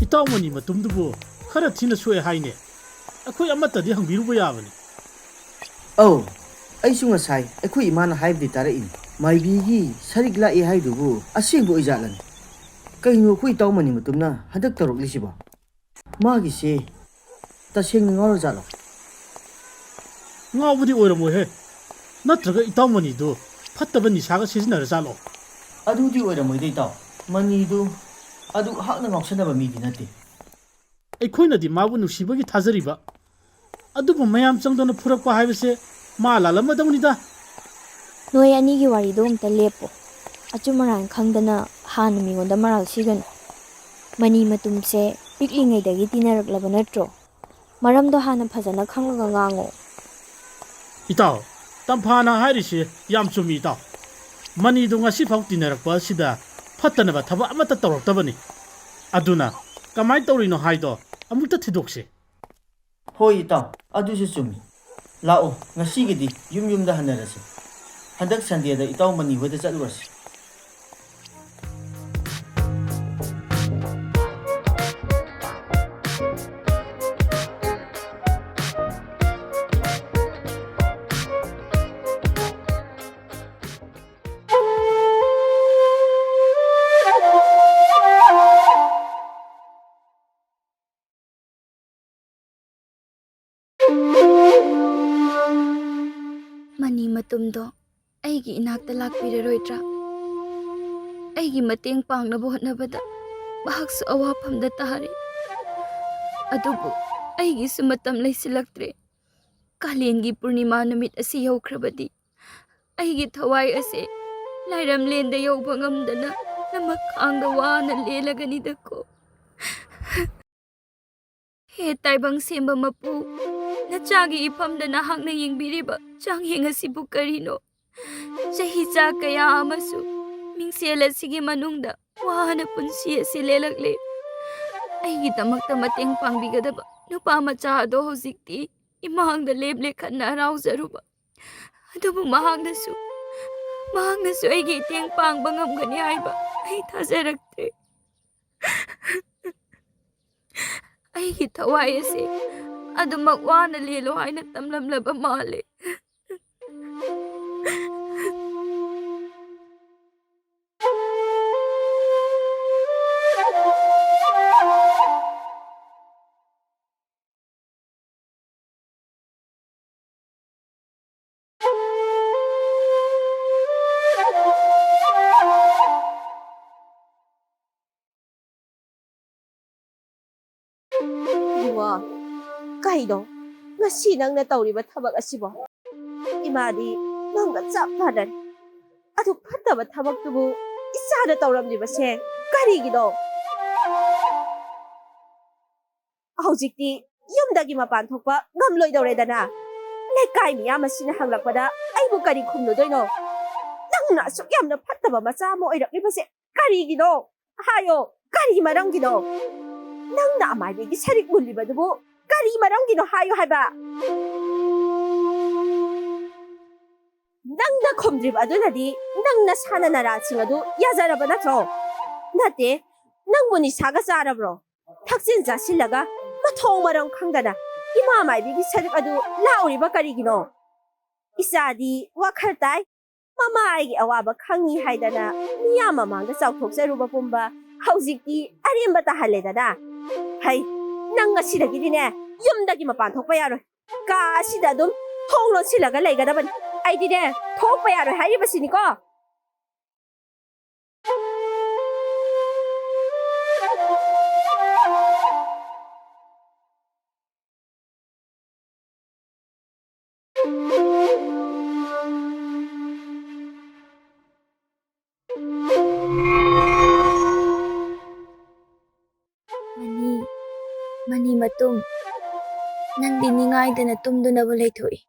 ꯏꯇꯥꯎ ꯃꯅꯤꯃꯇꯨꯝꯗꯨꯕꯨ ꯈꯔ ꯊꯤꯅ ꯁꯣꯛꯑꯦ ꯍꯥꯏꯅꯦ ꯑꯩꯈꯣꯏ ꯑꯃꯠꯇꯗꯤ ꯍꯪꯕꯤꯔꯨꯕ ꯌꯥꯕꯅꯤ ꯑꯧ ꯑꯩꯁꯨ ꯉꯁꯥꯏ ꯑꯩꯈꯣꯏ ꯏꯃꯥꯅ ꯍꯥꯏꯕꯗꯤ ꯇꯥꯔꯛꯏꯅꯤ ꯃꯥꯏꯕꯤꯒꯤ ꯁꯔꯤꯛ ꯂꯥꯛꯏ ꯍꯥꯏꯗꯨꯕꯨ ꯑꯁꯦꯡꯕ ꯑꯣꯏꯖꯥꯠꯂꯅꯤ ꯀꯩꯅꯣ ꯑꯩꯈꯣꯏ ꯏꯇꯥꯎ ꯃꯅꯤꯃꯇꯨꯝꯅ ꯍꯟꯗꯛ ꯇꯧꯔꯛꯂꯤꯁꯤꯕꯣ ꯃꯥꯒꯤꯁꯦ ꯇꯁꯦꯡꯅ ꯉꯥꯎꯔꯖꯥꯠꯂꯣ ꯉꯥꯎꯕꯗꯤ ꯑꯣꯏꯔꯝꯃꯣꯏꯍꯦ ꯅꯠꯇ꯭ꯔꯒ ꯏꯇꯥꯎ ꯃꯅꯤꯗꯨ ꯐꯠꯇꯕ ꯅꯤꯁꯥꯒ ꯁꯤꯖꯤꯟꯅꯔꯖꯥꯠꯂꯣ ꯑꯗꯨꯗꯤ ꯑꯣꯏꯔꯝꯃꯣꯏꯗ ꯏꯇꯥꯎ ꯃꯅꯤꯗꯨ ꯑꯗꯨ ꯍꯥꯛꯅ ꯉꯥꯎꯁꯟꯅꯕ ꯃꯤꯗꯤ ꯅꯠꯇꯦ ꯑꯩꯈꯣꯏꯅꯗꯤ ꯃꯥꯕꯨ ꯅꯨꯡꯁꯤꯕꯒꯤ ꯊꯥꯖꯔꯤꯕ ꯑꯗꯨꯕꯨ ꯃꯌꯥꯝ ꯆꯪꯗꯅ ꯐꯨꯔꯛꯄ ꯍꯥꯏꯕꯁꯦ ꯃꯥ ꯂꯥꯜꯂꯝꯃꯗꯧꯅꯤꯗ ꯅꯣꯏ ꯑꯅꯤꯒꯤ ꯋꯥꯔꯤꯗꯣ ꯑꯝꯇ ꯂꯦꯞꯄꯣ ꯑꯆꯨꯝ ꯑꯔꯥꯟ ꯈꯪꯗꯅ ꯍꯥꯟꯅ ꯃꯤꯉꯣꯟꯗ ꯃꯔꯥꯜ ꯁꯤꯒꯅꯨ ꯃꯅꯤꯃꯇꯨꯝꯁꯦ ꯄꯤꯛꯂꯤꯉꯩꯗꯒꯤ ꯇꯤꯟꯅꯔꯛꯂꯕ ꯅꯠꯇ꯭ꯔꯣ ꯃꯔꯝꯗꯣ ꯍꯥꯟꯅ ꯐꯖꯅ ꯈꯪꯂꯒ ꯉꯥꯡꯉꯣ ꯏꯇꯥꯎ ꯇꯝꯐꯥꯅ ꯍꯥꯏꯔꯤꯁꯦ ꯌꯥꯝ ꯆꯨꯝꯃꯤ ꯏꯇꯥꯎ ꯃꯅꯤꯗꯨ ꯉꯁꯤꯐꯥꯎ ꯇꯤꯟꯅꯔꯛꯄ ꯑꯁꯤꯗ ꯐꯠꯇꯅꯕ ꯊꯕꯛ ꯑꯃꯠꯇ ꯇꯧꯔꯛꯇꯕꯅꯤ ꯑꯗꯨꯅ ꯀꯃꯥꯏꯅ ꯇꯧꯔꯤꯅꯣ ꯍꯥꯏꯗꯣ ꯑꯃꯨꯛꯇ ꯊꯤꯗꯣꯛꯁꯤ ꯍꯣꯏ ꯏꯇꯥꯎ ꯑꯗꯨꯁꯨ ꯆꯨꯝꯃꯤ ꯂꯥꯛꯑꯣ ꯉꯁꯤꯒꯤꯗꯤ ꯌꯨꯝꯗ ꯍꯟꯅꯔꯁꯤ ꯍꯟꯗꯛ ꯁꯟꯗꯦꯗ ꯏꯇꯥꯎ ꯃꯅꯤ ꯍꯣꯏꯗ ꯆꯠꯂꯨꯔꯁꯤ ꯃꯅꯤꯃꯇꯨꯝꯗꯣ ꯑꯩꯒꯤ ꯏꯅꯥꯛꯇ ꯂꯥꯛꯄꯤꯔꯔꯣꯏꯗ꯭ꯔꯥ ꯑꯩꯒꯤ ꯃꯇꯦꯡ ꯄꯥꯡꯅꯕ ꯍꯣꯠꯅꯕꯗ ꯃꯍꯥꯛꯁꯨ ꯑꯋꯥꯐꯝꯗ ꯇꯥꯔꯤ ꯑꯗꯨꯕꯨ ꯑꯩꯒꯤꯁꯨ ꯃꯇꯝ ꯂꯩꯁꯤꯜꯂꯛꯇ꯭ꯔꯦ ꯀꯥꯂꯦꯟꯒꯤ ꯄꯨꯔꯅꯤꯃꯥ ꯅꯨꯃꯤꯠ ꯑꯁꯤ ꯌꯧꯈ꯭ꯔꯕꯗꯤ ꯑꯩꯒꯤ ꯊꯋꯥꯏ ꯑꯁꯦ ꯂꯥꯏꯔꯝꯂꯦꯟꯗ ꯌꯧꯕ ꯉꯝꯗꯅ ꯂꯃꯈꯥꯡꯗ ꯋꯥꯅ ꯂꯦꯜꯂꯒꯅꯤꯗꯀꯣ ꯍꯦ ꯇꯥꯏꯕꯪ ꯁꯦꯝꯕ ꯃꯄꯨ ꯅꯆꯥꯒꯤ ꯏꯐꯝꯗ ꯅꯍꯥꯛꯅ ꯌꯦꯡꯕꯤꯔꯤꯕ ꯆꯥꯡꯌꯦꯡ ꯑꯁꯤꯕꯨ ꯀꯔꯤꯅꯣ ꯆꯍꯤ ꯆꯥ ꯀꯌꯥ ꯑꯃꯁꯨ ꯃꯤꯡꯁꯦꯜ ꯑꯁꯤꯒꯤ ꯃꯅꯨꯡꯗ ꯋꯥꯅ ꯄꯨꯟꯁꯤ ꯑꯁꯤ ꯂꯦꯜꯂꯛꯂꯦ ꯑꯩꯒꯤꯗꯃꯛꯇ ꯃꯇꯦꯡ ꯄꯥꯡꯕꯤꯒꯗꯕ ꯅꯨꯄꯥ ꯃꯆꯥ ꯑꯗꯣ ꯍꯧꯖꯤꯛꯇꯤ ꯏꯃꯥꯡꯗ ꯂꯦꯞꯂꯦ-ꯈꯟꯅ ꯍꯔꯥꯎꯖꯔꯨꯕ ꯑꯗꯨꯕꯨ ꯃꯍꯥꯛꯅꯁꯨ ꯑꯩꯒꯤ ꯃꯇꯦꯡ ꯄꯥꯡꯕ ꯉꯝꯒꯅꯤ ꯍꯥꯏꯕ ꯑꯩ ꯊꯥꯖꯔꯛꯇ꯭ꯔꯦ ꯑꯩꯒꯤ ꯊꯋꯥꯏ ꯑꯁꯤ ꯑꯗꯨꯃꯛ ꯋꯥꯅ ꯂꯦꯜꯂꯣ ꯍꯥꯏꯅ ꯇꯝꯂꯝꯂꯕ ꯃꯥꯜꯂꯦ 이모, 까이도 ngasi nangna tawriba thabak asibo imadi nangga chap phadan adu phattaba thabak tubu isada tawramliba se karigido hojikti yumdagi mapan thokpa ngamloi dawredana lekai miyam asina hanglakpada aibu kari khumnudoino nangna asuk yamna phattaba macha mo oirakliba se karigido hayo kari maramgido nangna amaibigi sarik mulliba dubu kari maramgido hayo haiba nangna khomdriba adunadi nangna sana naraching adu yazaraba natro nate nangmuni saga charabro thaksin jasillaga mathong maram khangdana ima maibigi sarik adu lauriba karigino isadi wakhal tai mama aigi awaba khangi haidana miya mamangda chauthokjaruba pumba haujikti aremba ta haledana hai nang asidagidine yumdagi mapan thokpa yaroi ka asida dum thonglo silaga leigadabani aidine thokpa yaroi haibasini ko Manimatum, nangdi ningaydana tumdunaba leithoi.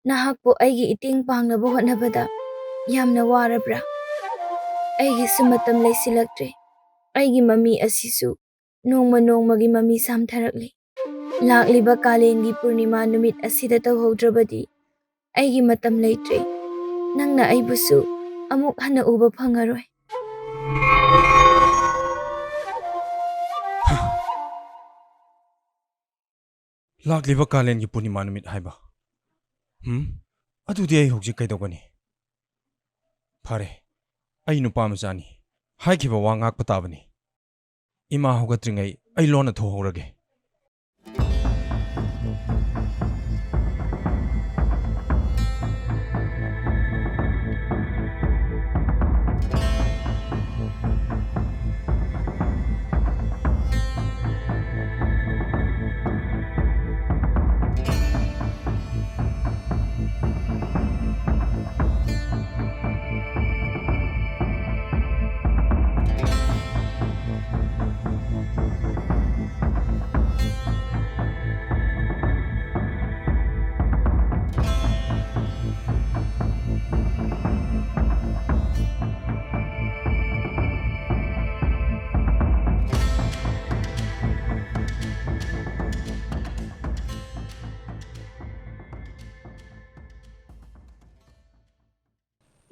Nahakpo aigi iting pangnaba hotnabada yamna warabra. Aigi sumatam leisilaktre. Aigi mami asisu nongmagi mami samtharakli. Lakliba kalengi purnima numit asida tawhodrabadi. Aigi matam leitre. Nangna aibusu amuk hana uba phangaroi. ꯂꯥꯛꯂꯤꯕ ꯀꯥꯂꯦꯟꯒꯤ ꯄꯨꯔꯅꯤꯃꯥ ꯅꯨꯃꯤꯠ ꯍꯥꯏꯕ ꯑꯗꯨꯗꯤ ꯑꯩ ꯍꯧꯖꯤꯛ ꯀꯩꯗꯧꯒꯅꯤ ꯐꯔꯦ ꯑꯩ ꯅꯨꯄꯥ ꯃꯆꯥꯅꯤ ꯍꯥꯏꯈꯤꯕ ꯋꯥ ꯉꯥꯛꯄ ꯇꯥꯕꯅꯤ ꯏꯃꯥ ꯍꯧꯒꯠꯇ꯭ꯔꯤꯉꯩ ꯑꯩ ꯂꯣꯟꯅ ꯊꯣꯛꯍꯧꯔꯒꯦ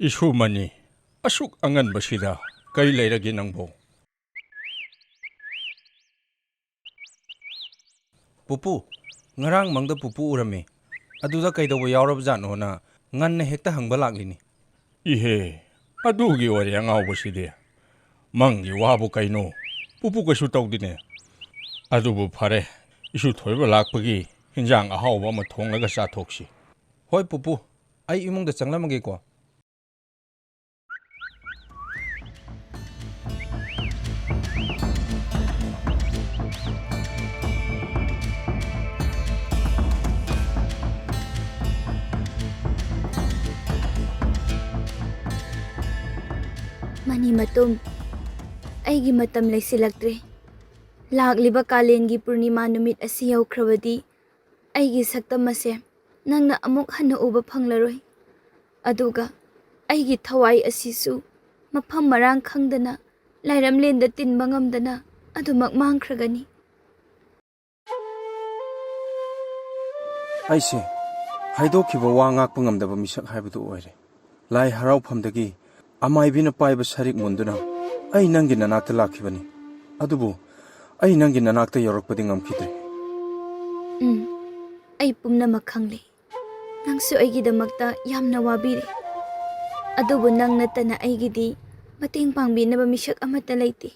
Isu mani, asuk angan basida, kay layragi nangbo. Pupu, ngarang mangda pupu urame. Aduda kay daw yawrab zano na ngan na hekta hangba laglini. Ihe, adugi wari ang aw baside. Mangi wabo kay no, pupu kasu taw dine. Adubu pare, isu thoyba lakpagi, hinjang ahaw ba matong naga sa toksi. Hoy pupu, ay imong da changlamagi ko. Manimatum, aigi matam laysilagtre. Lagliba kalengi purnima numit asi yawkrabadi, aigi saktam ase nangna amuk hana uba phanglaroy. Aduga, aigi thawai asisu mafam marang khangdana, layramlenda tinba ngamdana, adumak mangkragani. Aise, haidokhiba wa ngakpa ngamdaba misak haibadu oire. Lai harauphamdagi Maibi na paiba Sharik munduna ay nangi nanakta lakhibani. Adubu ay nangi nanakta yorakpadi ngamkhidre. Ay pumna makhangli. Nangsu aygidamakta yamna wabiri. Adubu nang natana aygidi mating pangbinaba misak amata layti.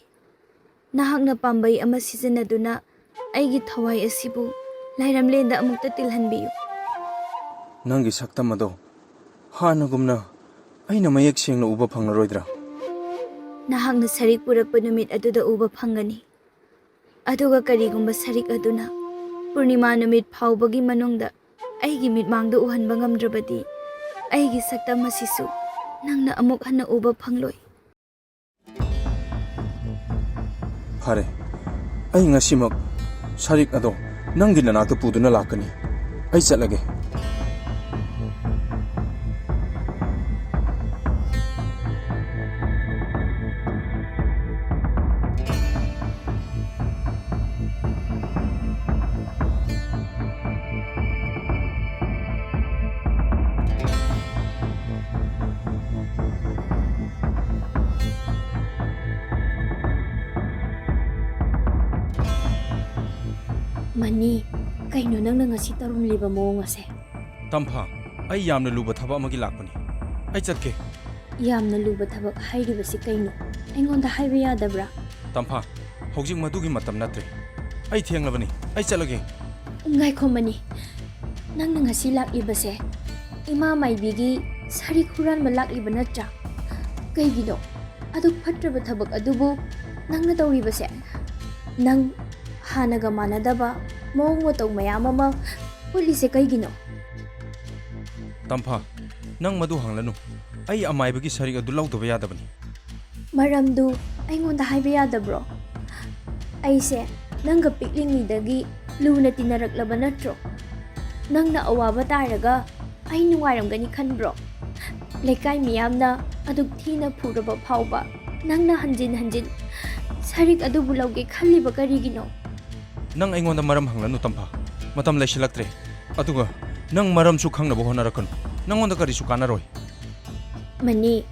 Nahak na pambay ama sisanaduna aygi thawai asibu layramlenda amukta tilhanbiyu. Nangi saktamado hanagumna ay na mayak siyang na uba phangnaroydra. Nahak na Sharik purakpa numit aduda uba phangani. Aduga karigumba Sharik aduna purnima numit phawbagi manungda aygi mitmangda uhanba ngamdrabadi aygi sakta masisu nangna amuk hana uba phangloy. Pare, ay ngasimak Sharik ado nangi nanakta puduna lakani. Ay chatlage. Mani, kaino nang ngasi tarum liba mo ngase. Tampha, ay yamna luba thaba amagi lakpani. Ay chatke. Yamna luba thabak hairibasi kaino. Aingonda haiba yadabra. Tampha, hojik madugi matam natre. Ay thianglabani. Ay chatlage. Ngai ko mani. Nang ngasi laklibase. Ima Maibigi Sharik huran malakliba natra. Kaygino, aduk phatraba thabak adubu nangna tawribase. Nang hanaga manadaba mong watong mayam ama pulise kaygino. Tampha, nang madu hanglanu. Ay Maibigi Sharik adu lawdaba yadabani. Maramdu aingonda haiba yadabro. Aise nangga piklingidagi luna tinaraklaba natro. Nangna awaba taraga ay nungayramgani khanbro. Lekay miyamna aduk thina phuraba phawba nangna hanjin Sharik adu bulawge khalliba karigino. Nang aingonda maram hanglanu Tampha. Matam laisilaktre. Aduga nang maram su khangnaba honarakanu. Nangonda karisu kanaroy. Mani,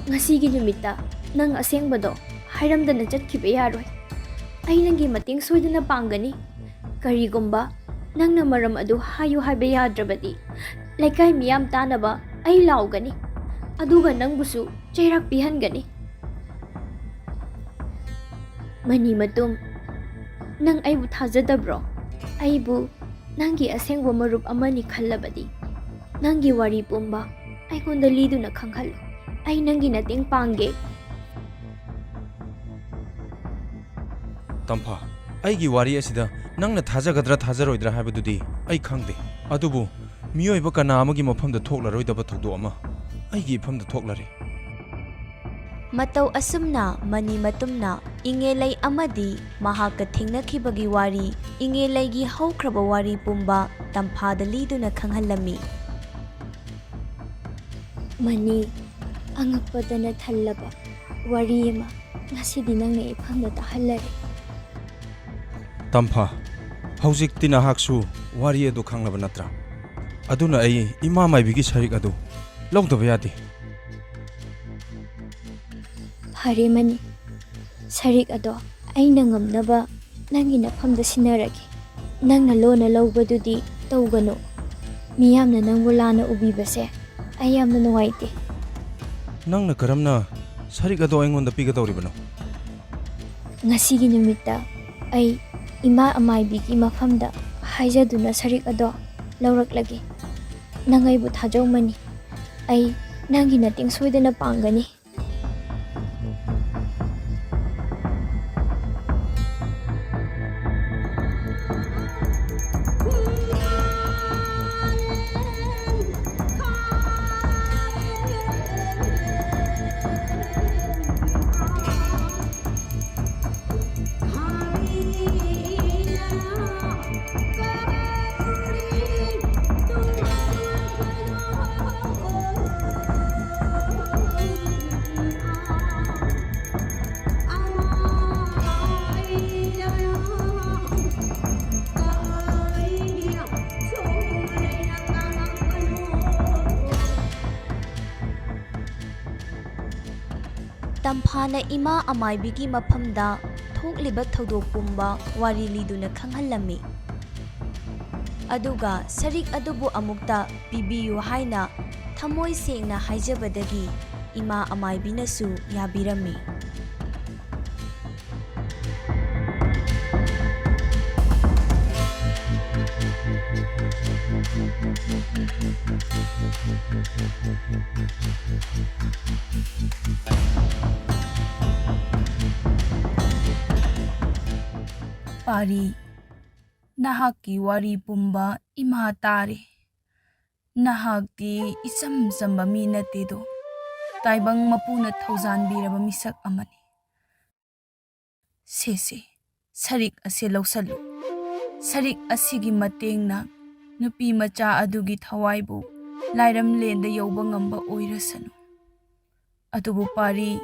ngasigi numita nang asengbado hairamdana chatkiba yaroy. Ay nangi mating soydana panggani. Karigumba ꯅꯪꯅ ꯃꯔꯝ ꯑꯗꯨ ꯍꯥꯏꯌꯨ ꯍꯥꯏꯕ ꯌꯥꯗ꯭ꯔꯕꯗꯤ ꯂꯩꯀꯥꯏ ꯃꯤꯌꯥꯝ ꯇꯥꯅꯕ ꯑꯩ ꯂꯥꯎꯒꯅꯤ ꯑꯗꯨꯒ ꯅꯪꯕꯨꯁꯨ ꯆꯩꯔꯥꯛ ꯄꯤꯍꯟꯒꯅꯤ Manimatum nang aibu thajadabro aibu nangi asengbo marup amani khallabadi nangi wari pumba aikonda liduna khanghallu ai nangi nating pange Tampha aigi wari asida nangna thajagadra thajaroidra haibadudi ai khangde adubu miyoiba kana amagi mafamda thoklaroi thogdo ama aigi ifamda thoklare Matau asumna Manimatumna ingelai amadi mahaka thingnakibagi wari ingelaigi haukraba wari pumba Tampha liduna khanghalami Mani angakpadana thallaba wari ma ngasidi nangna ifamda tahallare Tampha haujik tina haksu wari adu khanglaba natra aduna ai ima maibigi sharik adu lawdaba yadi Hari Mani Sharik ado aina ngamnaba nangi nafamda sinarage nangna lona lawbadudi tawgano miyamna nangbu lana ubibase ayamna nuwaite nangna karamna sharik adu aingonda pigadawribano ngasigi numitta ai ima amaibigi mafamda haijaduna Sharik ado lawraklage nangaibu thajawmani ai nangi nating soidana pangani Tamphana ima amaibigi maphamda thokliba thodok pumba wari liduna khanghalami aduga Sharik adubu amukta pibiyu haina thamoi sengna haijabadagi ima amaibinasu yabirami Pari nahaki wari pumba ima tare nahakti isam samba mi natedo taibang mapuna thaujan biraba misak amani sese Sharik ase lawsalu Sharik asigi matengna nupi macha adugi thawaibu lairam lenda yauba ngamba oirasanu adubu pari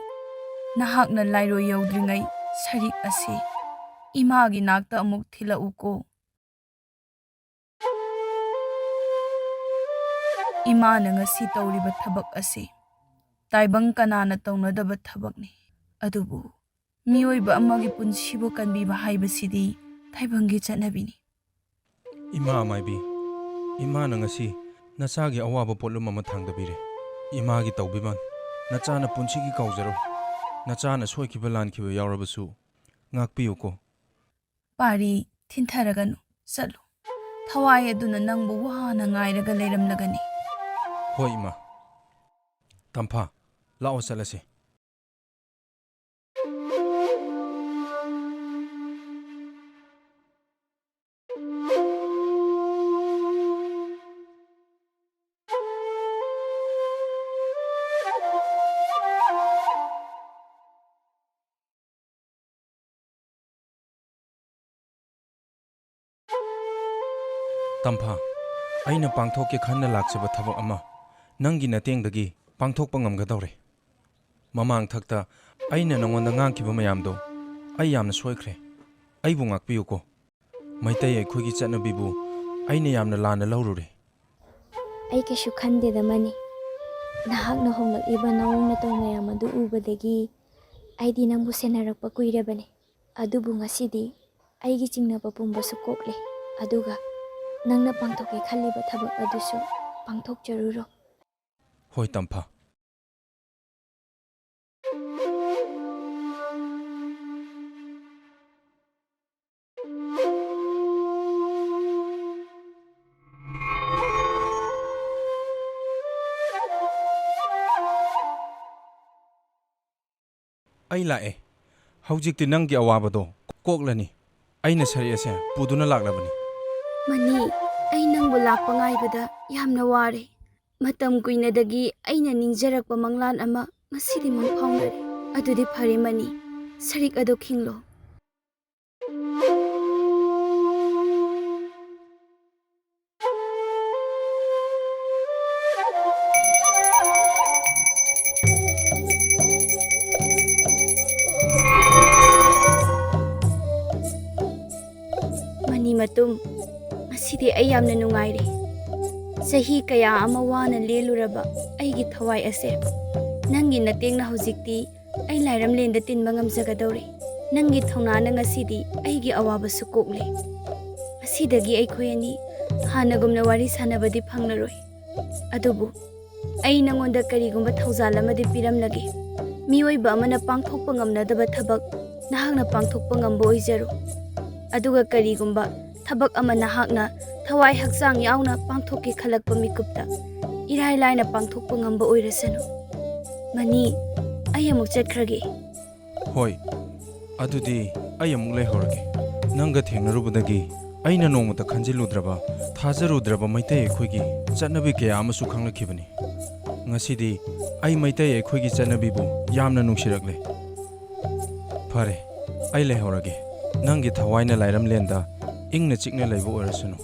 nahakna lairo yaudringai Sharik ase imagi nakta amuk thila uko imana ngasi tawriba thabak ase taibang kanana tawnadaba thabakni adubu miyoiba amagi punsibo kanbiba haibasidi taibangi chanabini ima maibi imana ngasi nachagi awaba potlum ama thangdabire imagi tawbiman nachana punsigi kaujaro nachana soikiba lankiba yawrabasu ngakpiyuko Pari thintaraganu chalo thawai aduna nangbu wana ngairaga leiramlagani hoi ima Tampha lao chalase Tampha aina pangthokke khanna lakchaba thabak ama nangi natengdagi pangthokpa ngamgadawre mamang thakta aina nangonda ngangkiba mayamdo ai yamna soikhre aibu ngakpiyuko maitai aikhogi chanabibu aina yamna lana lawrure ai keshu khandeda Mani nahakna honglakiba nawongna taw mayam adu ubadagi aidi nangbu senarakpa kuirabani adubu ngasidi aigi chingnaba pumbasu kokle aduga ꯅꯪꯅ ꯄꯥꯡꯊꯣꯛꯀꯦ ꯈꯜꯂꯤꯕ ꯊꯕꯛ ꯑꯗꯨꯁꯨ ꯄꯥꯡꯊꯣꯛꯆꯔꯨꯔꯣ ꯍꯣꯏ ꯇꯝꯐꯥ ꯑꯩ ꯂꯥꯛꯑꯦ ꯍꯧꯖꯤꯛꯇꯤ ꯅꯪꯒꯤ ꯑꯋꯥꯕꯗꯣ ꯀꯣꯛꯂꯅꯤ ꯑꯩꯅ ꯁꯔꯤꯛ ꯑꯁꯦ ꯄꯨꯗꯨꯅ ꯂꯥꯛꯂꯕꯅꯤ ꯃꯅꯤ ꯑꯩ ꯅꯪꯕꯨ ꯂꯥꯛꯄ ꯉꯥꯏꯕꯗ ꯌꯥꯝꯅ ꯋꯥꯔꯦ ꯃꯇꯝ ꯀꯨꯏꯅꯗꯒꯤ ꯑꯩꯅ ꯅꯤꯡꯖꯔꯛꯄ ꯃꯪꯂꯥꯟ ꯑꯃ ꯉꯁꯤꯗꯤ ꯃꯪꯐꯥꯎꯅꯔꯦ ꯑꯗꯨꯗꯤ ꯐꯔꯦ ꯃꯅꯤ ꯁꯔꯤꯛ ꯑꯗꯨ ꯈꯤꯡꯂꯣ Manimatum, ꯉꯁꯤꯗꯤ ꯑꯩ ꯌꯥꯝꯅ ꯅꯨꯡꯉꯥꯏꯔꯦ ꯆꯍꯤ ꯀꯌꯥ ꯑꯃ ꯋꯥꯅ ꯂꯦꯜꯂꯨꯔꯕ ꯑꯩꯒꯤ ꯊꯋꯥꯏ ꯑꯁꯦ ꯅꯪꯒꯤ ꯅꯇꯦꯡꯅ ꯍꯧꯖꯤꯛꯇꯤ ꯑꯩ ꯂꯥꯏꯔꯝꯂꯦꯟꯗ ꯇꯤꯟꯕ ꯉꯝꯖꯒꯗꯧꯔꯦ ꯅꯪꯒꯤ ꯊꯧꯅꯥꯅ ꯉꯁꯤꯗꯤ ꯑꯩꯒꯤ ꯑꯋꯥꯕꯁꯨ ꯀꯣꯛꯂꯦ ꯉꯁꯤꯗꯒꯤ ꯑꯩꯈꯣꯏ ꯑꯅꯤ ꯍꯥꯟꯅꯒꯨꯝꯅ ꯋꯥꯔꯤ ꯁꯥꯟꯅꯕꯗꯤ ꯐꯪꯂꯔꯣꯏ ꯑꯗꯨꯕꯨ ꯑꯩ ꯅꯪꯉꯣꯟꯗ ꯀꯔꯤꯒꯨꯝꯕ ꯊꯧꯖꯥꯜ ꯑꯃꯗꯤ ꯄꯤꯔꯝꯂꯒꯦ ꯃꯤꯑꯣꯏꯕ ꯑꯃꯅ ꯄꯥꯡꯊꯣꯛꯄ ꯉꯝꯅꯗꯕ ꯊꯕꯛ ꯅꯍꯥꯛꯅ ꯄꯥꯡꯊꯣꯛꯄ ꯉꯝꯕ ꯑꯣꯏꯖꯔꯣ ꯑꯗꯨꯒ ꯀꯔꯤꯒꯨꯝꯕ ꯊꯕꯛ ꯑꯃ ꯅꯍꯥꯛꯅ ꯊꯋꯥꯏ ꯍꯛꯆꯥꯡ ꯌꯥꯎꯅ ꯄꯥꯡꯊꯣꯛꯀꯦ ꯈꯜꯂꯛꯄ ꯃꯤꯀꯨꯞꯇ ꯏꯔꯥꯏ ꯂꯥꯏꯅ ꯄꯥꯡꯊꯣꯛꯄ ꯉꯝꯕ ꯑꯣꯏꯔꯁꯅꯨ ꯃꯅꯤ ꯑꯩ ꯑꯃꯨꯛ ꯆꯠꯈ꯭ꯔꯒꯦ ꯍꯣꯏ ꯑꯗꯨꯗꯤ ꯑꯩ ꯑꯃꯨꯛ ꯂꯩꯍꯧꯔꯒꯦ ꯅꯪꯒ ꯊꯦꯡꯅꯔꯨꯕꯗꯒꯤ ꯑꯩꯅ ꯅꯣꯡꯃꯇ ꯈꯟꯖꯤꯜꯂꯨꯗ꯭ꯔꯕ ꯊꯥꯖꯔꯨꯗ꯭ꯔꯕ ꯃꯩꯇꯩ ꯑꯩꯈꯣꯏꯒꯤ ꯆꯠꯅꯕꯤ ꯀꯌꯥ ꯑꯃꯁꯨ ꯈꯪꯂꯛꯈꯤꯕꯅꯤ ꯉꯁꯤꯗꯤ ꯑꯩ ꯃꯩꯇꯩ ꯑꯩꯈꯣꯏꯒꯤ ꯆꯠꯅꯕꯤꯕꯨ ꯌꯥꯝꯅ ꯅꯨꯡꯁꯤꯔꯛꯂꯦ ꯐꯔꯦ ꯑꯩ ꯂꯩꯍꯧꯔꯒꯦ ꯅꯪꯒꯤ ꯊꯋꯥꯏꯅ ꯂꯥꯏꯔꯝꯂꯦꯟꯗ ꯏꯪꯅ ꯆꯤꯛꯅ ꯂꯩꯕ ꯑꯣꯏꯔꯁꯅꯨ